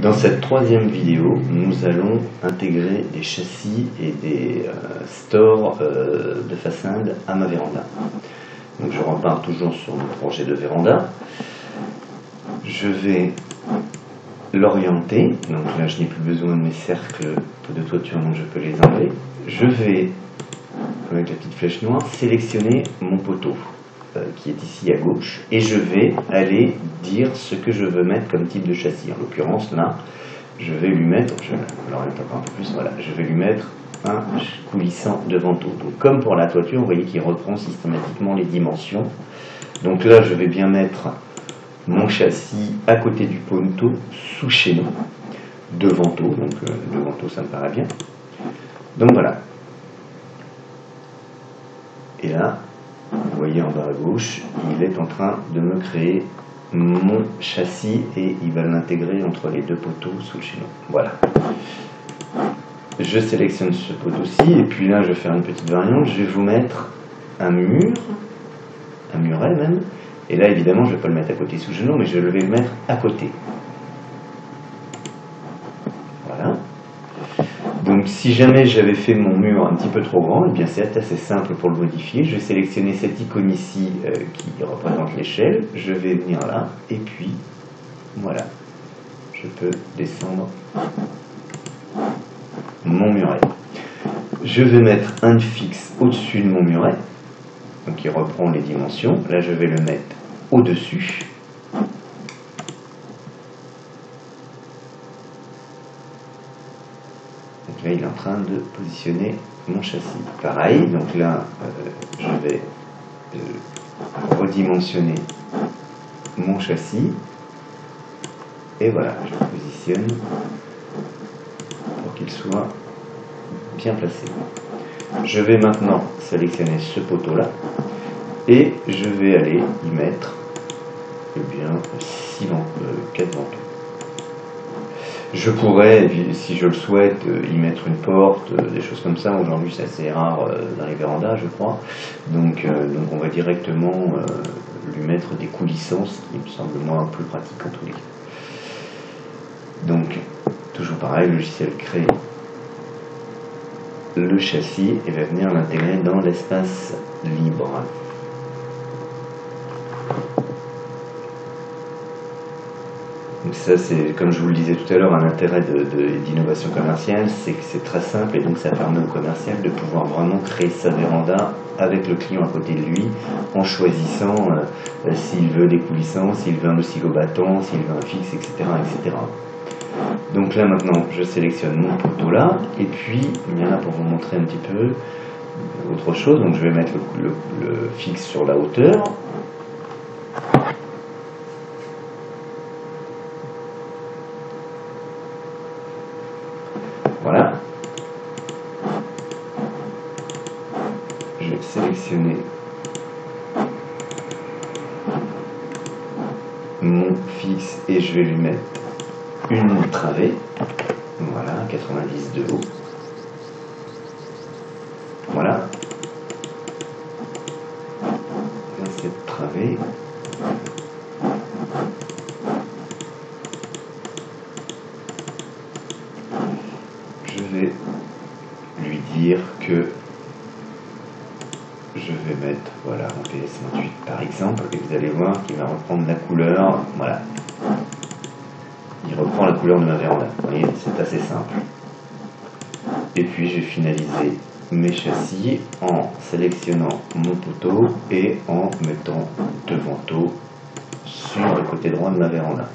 Dans cette troisième vidéo, nous allons intégrer des châssis et des stores de façade à ma véranda. Donc je repars toujours sur mon projet de véranda. Je vais l'orienter, donc là je n'ai plus besoin de mes cercles de toiture, donc je peux les enlever. Je vais, avec la petite flèche noire, sélectionner mon poteau qui est ici à gauche, et je vais aller dire ce que je veux mettre comme type de châssis. En l'occurrence là, je vais lui mettre, je l'oriente encore un peu plus, voilà, je vais lui mettre un coulissant de vantaux. Donc comme pour la toiture, vous voyez qu'il reprend systématiquement les dimensions. Donc là je vais bien mettre mon châssis à côté du poteau sous chaînon de vantaux, donc le vantaux ça me paraît bien. Donc voilà. Et là, vous voyez en bas à gauche, il est en train de me créer mon châssis et il va l'intégrer entre les deux poteaux sous le chaînon. Voilà. Je sélectionne ce poteau-ci et puis là je vais faire une petite variante. Je vais vous mettre un mur, un muret même. Et là évidemment je ne vais pas le mettre à côté sous le chaînon, mais je vais le mettre à côté. Voilà. Donc si jamais j'avais fait mon mur un petit peu trop grand, eh bien c'est assez simple pour le modifier. Je vais sélectionner cette icône ici qui représente l'échelle. Je vais venir là et puis voilà. Je peux descendre mon muret. Je vais mettre un fixe au-dessus de mon muret, donc il reprend les dimensions. Là je vais le mettre au-dessus. Donc là il est en train de positionner mon châssis. Pareil, donc là je vais redimensionner mon châssis. Et voilà, je le positionne pour qu'il soit bien placé. Je vais maintenant sélectionner ce poteau-là et je vais aller y mettre 4 vantaux. Je pourrais, si je le souhaite, y mettre une porte, des choses comme ça. Aujourd'hui, c'est assez rare dans les vérandas, je crois. Donc on va directement lui mettre des coulissants, ce qui me semble moins plus pratique en tous les cas. Donc, toujours pareil, le logiciel crée le châssis et va venir l'intégrer dans l'espace libre. Donc ça, c'est, comme je vous le disais tout à l'heure, un intérêt d'innovation commerciale, c'est que c'est très simple et donc ça permet au commercial de pouvoir vraiment créer sa véranda avec le client à côté de lui, en choisissant s'il veut des coulissants, s'il veut un oscillobattant, s'il veut un fixe, etc., etc. Donc là maintenant je sélectionne mon poteau là et puis il y en a pour vous montrer un petit peu autre chose. Donc je vais mettre le fixe sur la hauteur. Voilà. Je vais sélectionner mon fixe et je vais lui mettre une travée, voilà, 90 de haut, voilà, dans cette travée, je vais lui dire que je vais mettre, voilà, en PS28 par exemple, et vous allez voir qu'il va reprendre la couleur, voilà. Il reprend la couleur de ma véranda. Vous voyez, c'est assez simple. Et puis, je vais finaliser mes châssis en sélectionnant mon poteau et en mettant deux vantaux sur le côté droit de ma véranda.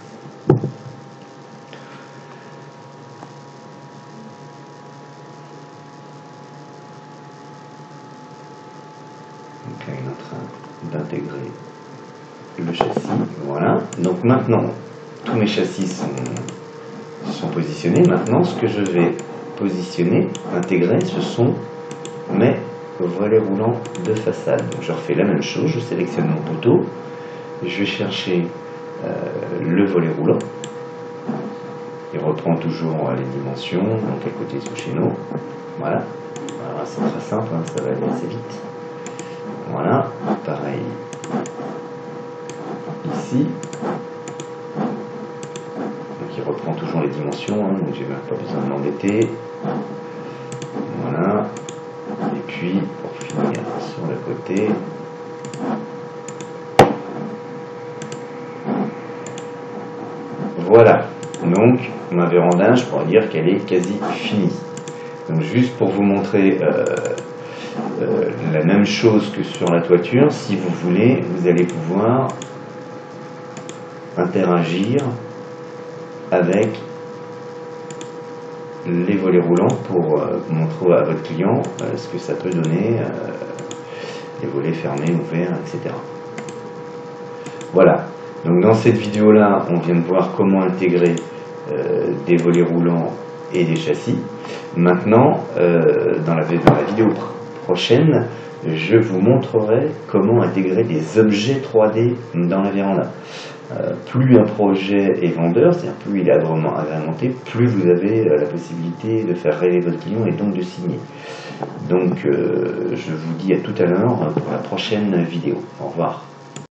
Donc là, il est en train d'intégrer le châssis. Voilà. Donc maintenant, tous mes châssis sont positionnés. Maintenant, ce que je vais positionner, intégrer, ce sont mes volets roulants de façade. Donc, je refais la même chose, je sélectionne mon poteau, je vais chercher le volet roulant. Il reprend toujours les dimensions, donc à côté sous chaînon. Voilà, voilà, c'est très simple, hein, ça va aller assez vite. Voilà, pareil ici. reprends toujours les dimensions, hein, donc j'ai même pas besoin de m'embêter. Voilà. Et puis, pour finir sur le côté, voilà. Donc, ma véranda, je pourrais dire qu'elle est quasi finie. Donc, juste pour vous montrer la même chose que sur la toiture, si vous voulez, vous allez pouvoir interagir avec les volets roulants pour montrer à votre client ce que ça peut donner, les volets fermés, ouverts, etc. Voilà, donc dans cette vidéo là on vient de voir comment intégrer des volets roulants et des châssis. Maintenant dans la vidéo prochaine, je vous montrerai comment intégrer des objets 3D dans la véranda. Plus un projet est vendeur, c'est-à-dire plus il est agrémenté, plus vous avez la possibilité de faire rêver votre client et donc de signer. Donc je vous dis à tout à l'heure pour la prochaine vidéo. Au revoir.